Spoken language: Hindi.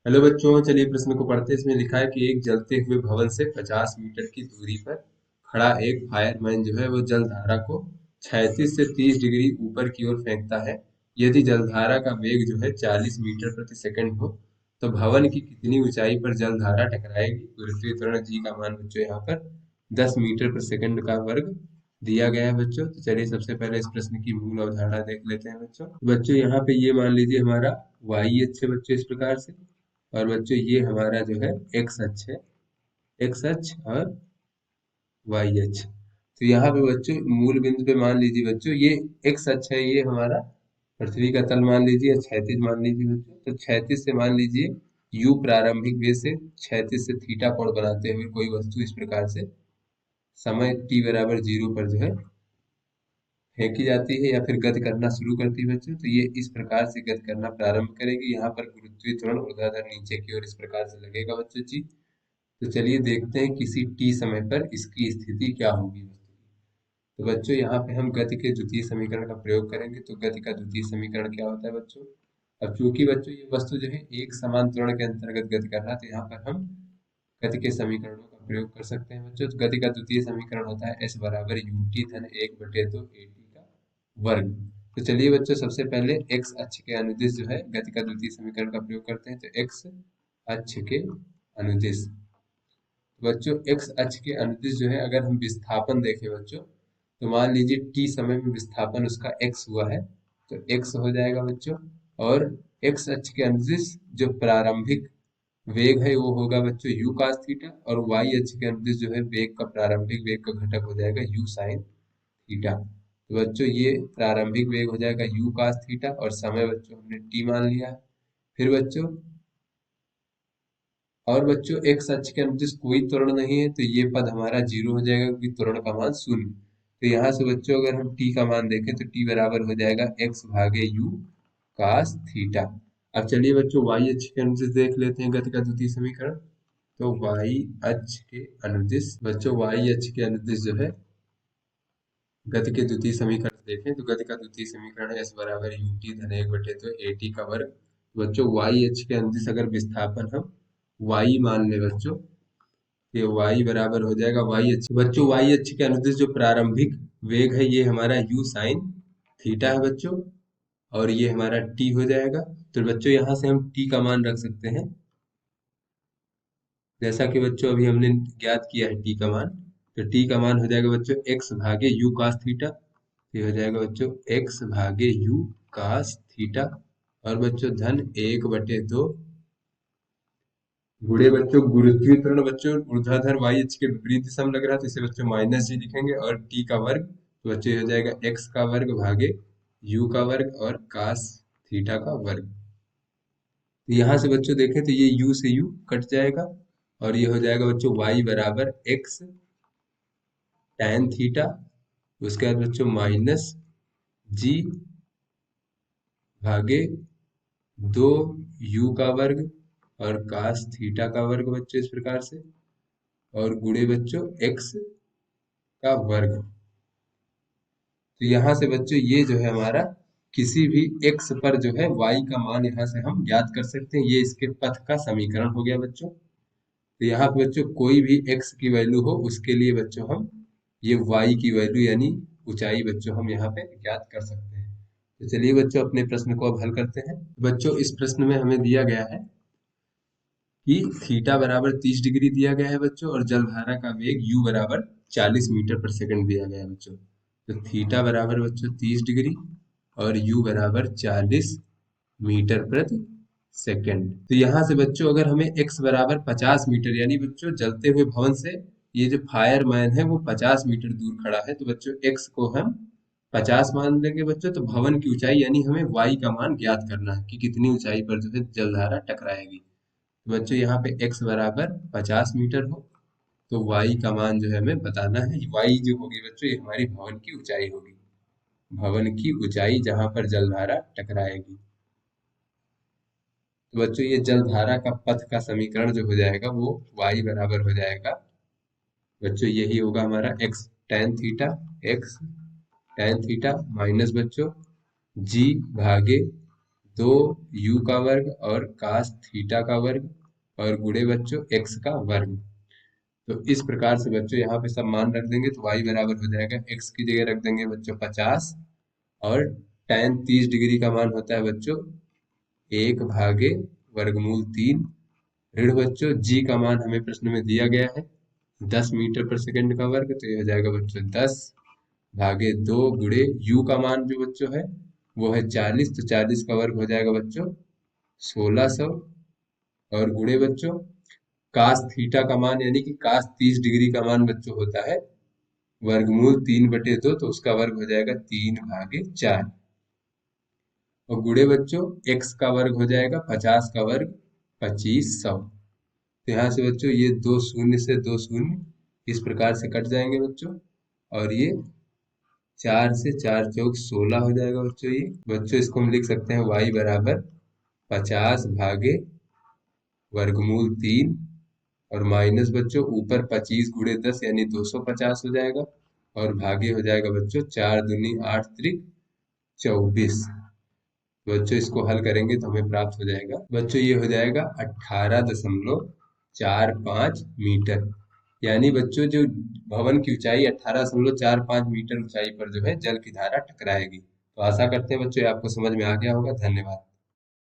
हेलो बच्चों, चलिए प्रश्न को पढ़ते हैं। इसमें लिखा है कि एक जलते हुए भवन से 50 मीटर की दूरी पर खड़ा एक फायरमैन जो है वो जलधारा को 36 से 30 डिग्री ऊपर की ओर फेंकता है। यदि जलधारा का वेग जो है 40 मीटर प्रति सेकंड हो तो भवन की कितनी ऊंचाई पर जलधारा टकराएगी। गुरुत्वीय त्वरण जी का मान बच्चों यहाँ पर 10 मीटर प्रति सेकंड का वर्ग दिया गया है बच्चों। तो चलिए सबसे पहले इस प्रश्न की मूल अवधारणा देख लेते हैं बच्चों। बच्चों यहाँ पे ये मान लीजिए हमारा वाई अक्ष है बच्चों, इस प्रकार से। और बच्चों ये हमारा जो है एक्स अक्ष है, एक्स अक्ष और वाई अक्ष। तो यहाँ पे बच्चों मूल बिंदु पे मान लीजिए बच्चों ये एक्स अक्ष है, ये हमारा पृथ्वी का तल मान लीजिए, क्षैतिज मान लीजिए बच्चों। तो क्षैतिज से मान लीजिए यू प्रारंभिक वेग से क्षैतिज से थीटा कोण बनाते हुए कोई वस्तु इस प्रकार से समय t बराबर 0 पर जो है फेंकी जाती है या फिर गति करना शुरू करती है बच्चों। तो ये इस प्रकार से गति करना प्रारंभ करेगी। यहाँ पर गुरुत्वीय त्वरण ऊर्ध्वाधर नीचे की ओर इस प्रकार से लगेगा बच्चों जी। तो चलिए देखते हैं किसी t समय पर इसकी स्थिति क्या होगी वस्तु की। तो बच्चों यहाँ पे हम गति के द्वितीय समीकरण का प्रयोग करेंगे। तो गति का द्वितीय समीकरण क्या होता है बच्चों? अब चूंकि बच्चों ये वस्तु जो है एक समान त्वरण के अंतर्गत गति कर रहा है, तो यहाँ पर हम गति के समीकरणों का प्रयोग कर सकते हैं बच्चों। तो गति का द्वितीय समीकरण होता है एस बराबर यू टी धन 1/2 ए टी का वर्ग। तो चलिए बच्चों सबसे पहले एक्स अक्ष के अनुदिश जो है गति का द्वितीय समीकरण का प्रयोग करते हैं। तो एक्स अक्ष के अनुदिश, बच्चों एक्स अक्ष के अनुदिश जो है अगर हम विस्थापन देखें बच्चों, तो मान लीजिए टी समय में विस्थापन उसका एक्स हुआ है, तो एक्स हो जाएगा बच्चों। और एक्स अक्ष के अनुदिश जो प्रारंभिक वेग है वो होगा बच्चों यू कास थीटा, और वाई अक्ष के अनुदिश जो है वेग का प्रारंभिक वेग का घटक हो जाएगा यू साइन थीटा। तो बच्चों ये प्रारंभिक वेग हो जाएगा यू कास थीटा और समय बच्चों हमने टी मान लिया है। फिर बच्चों और बच्चों एक्स अक्ष के अनुदिश कोई त्वरण नहीं है, तो ये पद हमारा 0 हो जाएगा क्योंकि त्वरण का मान 0। तो यहाँ से बच्चों अगर हम t का मान देखें तो t बराबर हो जाएगा x भागे u कास थीटा। अब चलिए बच्चों y अक्ष के अनुदिश देख लेते हैं गति का द्वितीय समीकरण। तो y अक्ष के अनुदिश बच्चों, y अक्ष के अनुदिश जो है गति के द्वितीय समीकरण देखें तो गति का द्वितीय समीकरण है s बराबर यू टी धन 1/2 ए टी का वर्ग। बच्चों y अक्ष के अनुदिश अगर विस्थापन हम y मान ले बच्चों, ये y बराबर हो जाएगा y अक्ष। बच्चों y अक्ष के अनुदिश जो प्रारंभिक वेग है ये हमारा u साइन थीटा है बच्चों, और ये हमारा t हो जाएगा। तो बच्चों यहाँ से हम t का मान रख सकते हैं, जैसा कि बच्चों अभी हमने ज्ञात किया है t का मान। तो t का मान हो जाएगा बच्चों x भागे u cos थीटा। ये हो जाएगा बच्चों x भागे u cos थीटा, और बच्चों धन 1/2 गुणे बच्चों गुरुत्वीय त्वरण बच्चों ऊर्ध्वाधर वाई अक्ष के विपरीत दिशा में लग रहा है, तो इसे बच्चों माइनस जी लिखेंगे। और टी का वर्ग तो बच्चों ये हो जाएगा एक्स का वर्ग भागे यू का वर्ग और कास थीटा का वर्ग। तो यहाँ से बच्चों देखें तो ये यू से यू कट जाएगा, और ये हो जाएगा बच्चों वाई बराबर एक्स tan थीटा। उसके बाद बच्चों माइनस जी भागे 2 का वर्ग और कास थीटा का वर्ग बच्चों इस प्रकार से, और गुणे बच्चों एक्स का वर्ग। तो यहाँ से बच्चों ये जो है हमारा किसी भी x पर जो है y का मान यहाँ से हम ज्ञात कर सकते हैं। ये इसके पथ का समीकरण हो गया बच्चों। तो यहाँ पे बच्चों कोई भी x की वैल्यू हो उसके लिए बच्चों हम ये y की वैल्यू यानी ऊंचाई बच्चों हम यहाँ पे ज्ञात कर सकते हैं। तो चलिए बच्चों अपने प्रश्न को अब हल करते हैं। बच्चों इस प्रश्न में हमें दिया गया है कि थीटा बराबर 30 डिग्री दिया गया है बच्चों, और जलधारा का वेग u बराबर 40 मीटर पर सेकंड दिया गया है बच्चों। तो थीटा बराबर बच्चों 30 डिग्री और u बराबर 40 मीटर प्रति सेकंड। तो यहाँ से बच्चों अगर हमें x बराबर 50 मीटर यानी बच्चों जलते हुए भवन से ये जो फायरमैन है वो 50 मीटर दूर खड़ा है, तो बच्चों x को हम 50 मान लेंगे बच्चों। तो भवन की ऊंचाई यानी हमें y का मान ज्ञात करना है कि कितनी ऊंचाई पर जो है जलधारा टकराएगी। तो बच्चों यहाँ पे x बराबर 50 मीटर हो, तो y का मान जो है हमें बताना है। y जो होगी बच्चों ये हमारी भवन की ऊंचाई होगी, भवन की ऊंचाई जहां पर जलधारा टकराएगी। तो बच्चों ये जलधारा का पथ का समीकरण जो हो जाएगा वो y बराबर हो जाएगा बच्चों, यही होगा हमारा x tan theta, x tan theta minus बच्चों g भागे दो यू का वर्ग और कास थीटा का वर्ग और गुणे बच्चों एक्स का वर्ग। तो इस प्रकार से बच्चों यहाँ पे सब मान रख देंगे तो y बराबर हो जाएगा, x की जगह रख देंगे बच्चों 50 और tan 30 डिग्री का मान होता है बच्चों 1/√3। ऋण बच्चों g का मान हमें प्रश्न में दिया गया है 10 मीटर पर सेकंड का वर्ग, तो ये हो जाएगा बच्चों 10/2 गुणे u का मान जो बच्चों है वो है 40, तो 40 का वर्ग हो जाएगा बच्चों 1600 और गुणे बच्चों कास थीटा का मान यानी कि कास 30 डिग्री का मान बच्चों होता है √3/2, तो उसका वर्ग हो जाएगा 3/4 और गुणे बच्चों x का वर्ग हो जाएगा 50 का वर्ग 2500। तो यहाँ से बच्चों ये दो शून्य से दो शून्य इस प्रकार से कट जाएंगे बच्चों और ये 4 से 4 चौक 16 हो जाएगा बच्चों। ये बच्चों इसको हम लिख सकते हैं y बराबर 50/√3 और माइनस बच्चों ऊपर 25 गुणे 10 यानी 250 हो जाएगा और भागे हो जाएगा बच्चों 4 दूनी 8 त्रिक 24। बच्चों इसको हल करेंगे तो हमें प्राप्त हो जाएगा बच्चों, ये हो जाएगा 18.45 मीटर। यानी बच्चों जो भवन की ऊंचाई 18.45 मीटर ऊंचाई पर जो है जल की धारा टकराएगी। तो आशा करते हैं बच्चों ये आपको समझ में आ गया होगा। धन्यवाद।